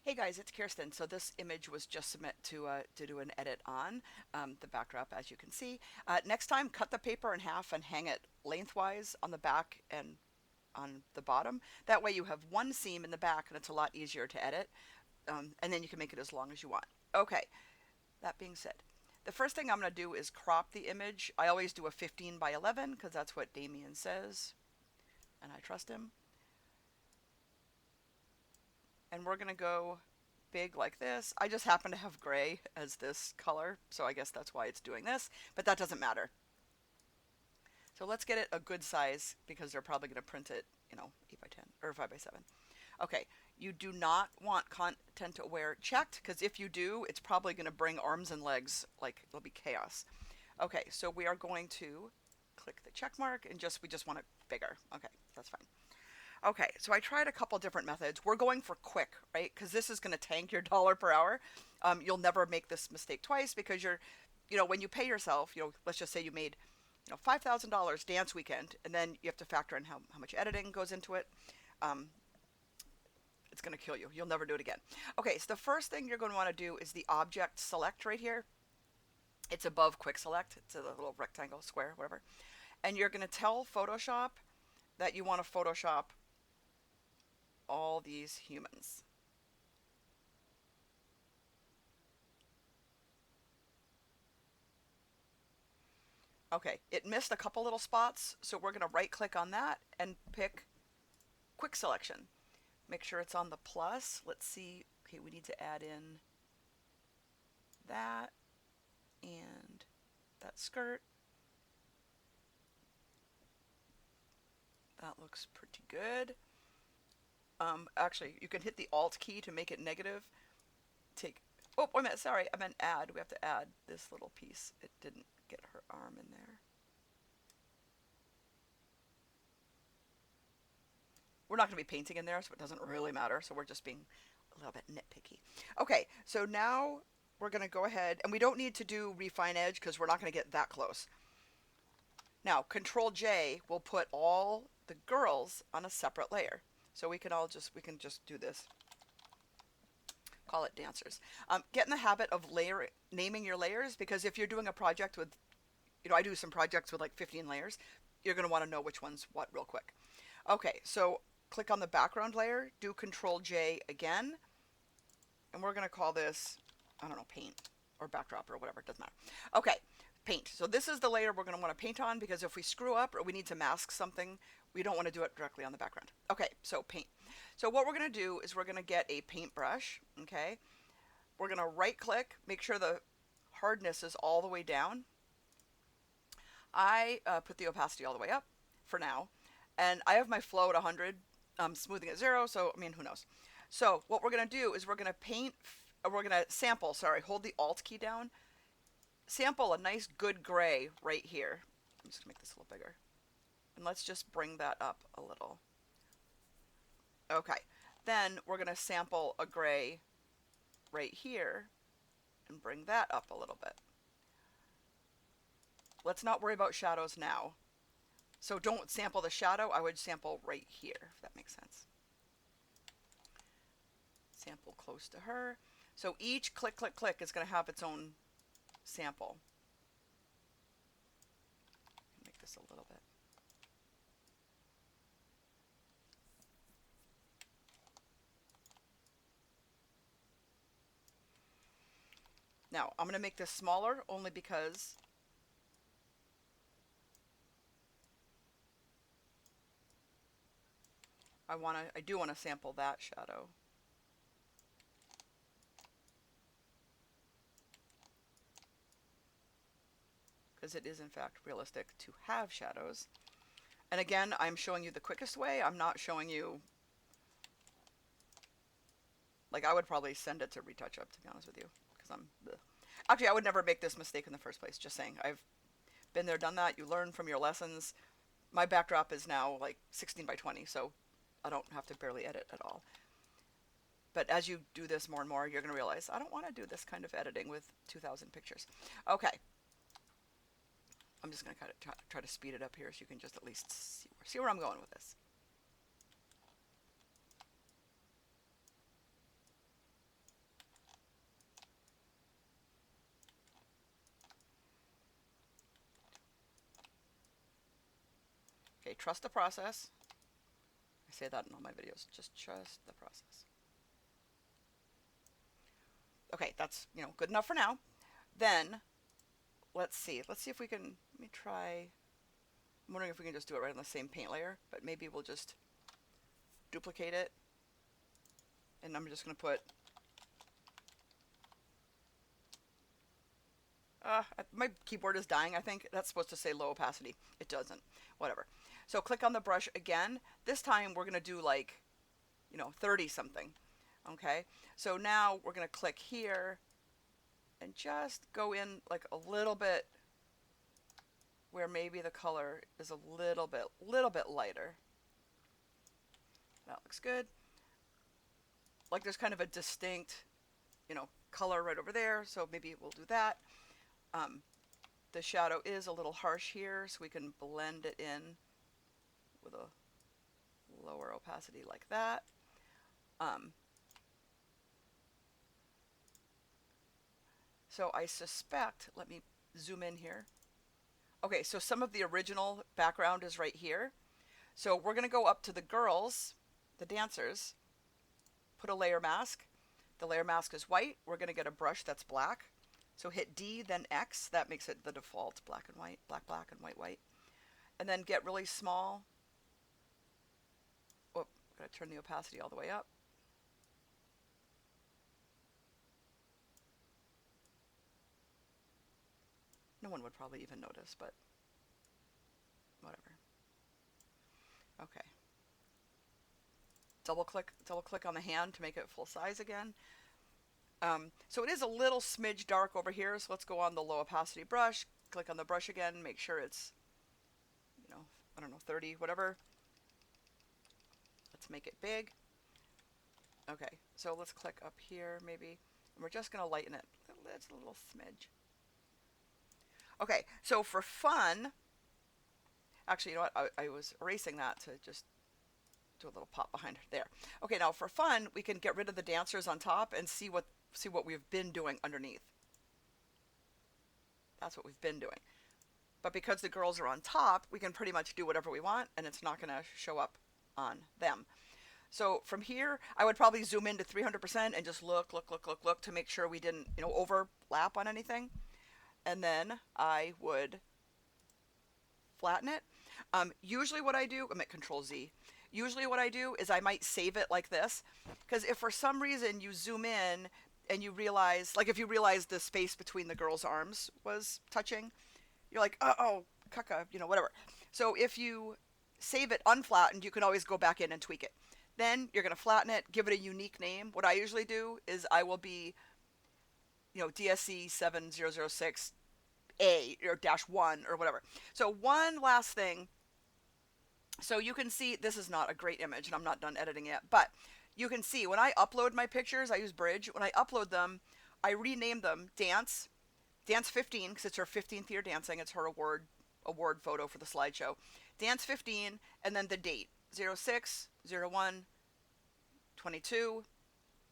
Hey guys, it's Kirsten. So this image was just submit to do an edit on the backdrop, as you can see. Next time, cut the paper in half and hang it lengthwise on the back and on the bottom. That way you have one seam in the back and it's a lot easier to edit. And then you can make it as long as you want. Okay, that being said, the first thing I'm going to do is crop the image. I always do a 15 by 11 because that's what Damien says, and I trust him. And we're going to go big like this. I just happen to have gray as this color, so I guess that's why it's doing this, but that doesn't matter. So let's get it a good size because they're probably going to print it, 8 by 10 or 5 by 7. Okay, you do not want content aware checked because if you do, it's probably going to bring arms and legs, like it'll be chaos. Okay, so we are going to click the check mark and we just want it bigger. Okay, that's fine. Okay, so I tried a couple different methods. We're going for quick, right? Because this is going to tank your dollar per hour. You'll never make this mistake twice because when you pay yourself, let's just say you made, $5,000 dance weekend, and then you have to factor in how much editing goes into it. Um, it's going to kill you. You'll never do it again. Okay, so the first thing you're going to want to do is the object select right here. It's above quick select. It's a little rectangle, square, whatever. And you're going to tell Photoshop that you want to Photoshop all these humans. Okay, it missed a couple little spots, so we're going to right click on that and pick quick selection. Make sure it's on the plus. Let's see. Okay, we need to add in that and that skirt. That looks pretty good. Actually, you can hit the Alt key to make it negative. Oh, wait a minute, sorry, I meant add. We have to add this little piece. It didn't get her arm in there. We're not going to be painting in there, so it doesn't really matter. So we're just being a little bit nitpicky. Okay, so now we're going to go ahead, and we don't need to do refine edge because we're not going to get that close. Now, Control J will put all the girls on a separate layer. So we can just do this. Call it dancers. Get in the habit of naming your layers because if you're doing a project with, I do some projects with like 15 layers, you're going to want to know which one's what real quick. Okay, so click on the background layer, do Control J again, and we're going to call this, I don't know, paint or backdrop or whatever, it doesn't matter. Okay, paint. So this is the layer we're going to want to paint on because if we screw up or we need to mask something, we don't want to do it directly on the background. Okay, so paint. So what we're going to do is we're going to get a paintbrush, okay? We're going to right click, make sure the hardness is all the way down. I put the opacity all the way up for now. And I have my flow at 100, smoothing at 0, so, I mean, who knows. So what we're going to do is we're going to sample, hold the Alt key down, sample a nice good gray right here. I'm just going to make this a little bigger. And let's just bring that up a little. Okay, then we're going to sample a gray right here and bring that up a little bit. Let's not worry about shadows now. So don't sample the shadow, I would sample right here, if that makes sense. Sample close to her. So each click, click, click is going to have its own sample. Make this a little bit. Now, I'm going to make this smaller only because I do want to sample that shadow. Because it is in fact realistic to have shadows. And again, I'm showing you the quickest way. I'm not showing you, like I would probably send it to RetouchUp, to be honest with you, because actually I would never make this mistake in the first place, just saying. I've been there, done that. You learn from your lessons. My backdrop is now like 16 by 20, so I don't have to barely edit at all. But as you do this more and more, you're going to realize I don't want to do this kind of editing with 2,000 pictures. Okay. I'm just going to kind of try to speed it up here so you can just at least see where I'm going with this. trust the process. I say that in all my videos. Just trust the process. Okay, that's, good enough for now. Then, let's see. Let's see if we can, let me try. I'm wondering if we can just do it right on the same paint layer, but maybe we'll just duplicate it. And I'm just going to put, my keyboard is dying, I think. That's supposed to say low opacity. It doesn't. Whatever. So click on the brush again. This time we're going to do like, 30 something. Okay. So now we're going to click here and just go in like a little bit where maybe the color is a little bit lighter. That looks good. Like there's kind of a distinct, color right over there. So maybe we'll do that. The shadow is a little harsh here, so we can blend it in with a lower opacity like that. So I suspect, let me zoom in here. Okay, so some of the original background is right here. So we're going to go up to the girls, the dancers, put a layer mask. The layer mask is white. We're going to get a brush that's black. So hit D, then X. That makes it the default black and white, black, black, and white, white. And then get really small. Oh, gotta turn the opacity all the way up. No one would probably even notice, but whatever. Okay. Double click on the hand to make it full size again. So it is a little smidge dark over here, so let's go on the low opacity brush, click on the brush again, make sure it's, I don't know, 30, whatever. Let's make it big. Okay, so let's click up here maybe, and we're just going to lighten it. It's a little smidge. Okay, so for fun, actually, you know what, I was erasing that to just do a little pop behind there. Okay, now for fun, we can get rid of the dancers on top and see what we've been doing underneath. That's what we've been doing. But because the girls are on top, we can pretty much do whatever we want, and it's not going to show up on them. So from here, I would probably zoom into 300% and just look to make sure we didn't, overlap on anything. And then I would flatten it. Usually what I do, I'm at Control Z. Usually what I do is I might save it like this, because if for some reason you zoom in and you realize, like if you realize the space between the girl's arms was touching, you're like, oh, caca, whatever. So if you save it unflattened, you can always go back in and tweak it. Then you're going to flatten it, give it a unique name. What I usually do is I will be, DSC 7006 A or -1 or whatever. So one last thing. So you can see, this is not a great image and I'm not done editing yet, but you can see when I upload my pictures, I use Bridge. When I upload them, I rename them Dance 15, because it's her 15th year dancing. It's her award photo for the slideshow. Dance 15, and then the date, 06, 01, 22,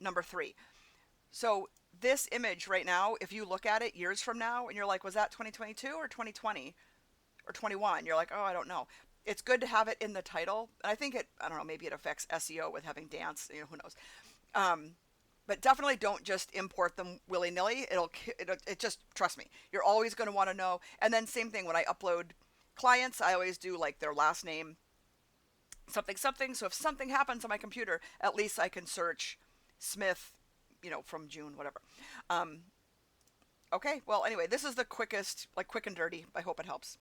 number 3. So this image right now, if you look at it years from now and you're like, was that 2022 or 2020 or 21? You're like, oh, I don't know. It's good to have it in the title. And I think I don't know, maybe it affects SEO with having dance, who knows. But definitely don't just import them willy-nilly. It just, trust me, you're always going to want to know. And then same thing when I upload clients, I always do like their last name, something, something. So if something happens on my computer, at least I can search Smith, from June, whatever. Okay, well, anyway, this is the quickest, like quick and dirty. I hope it helps.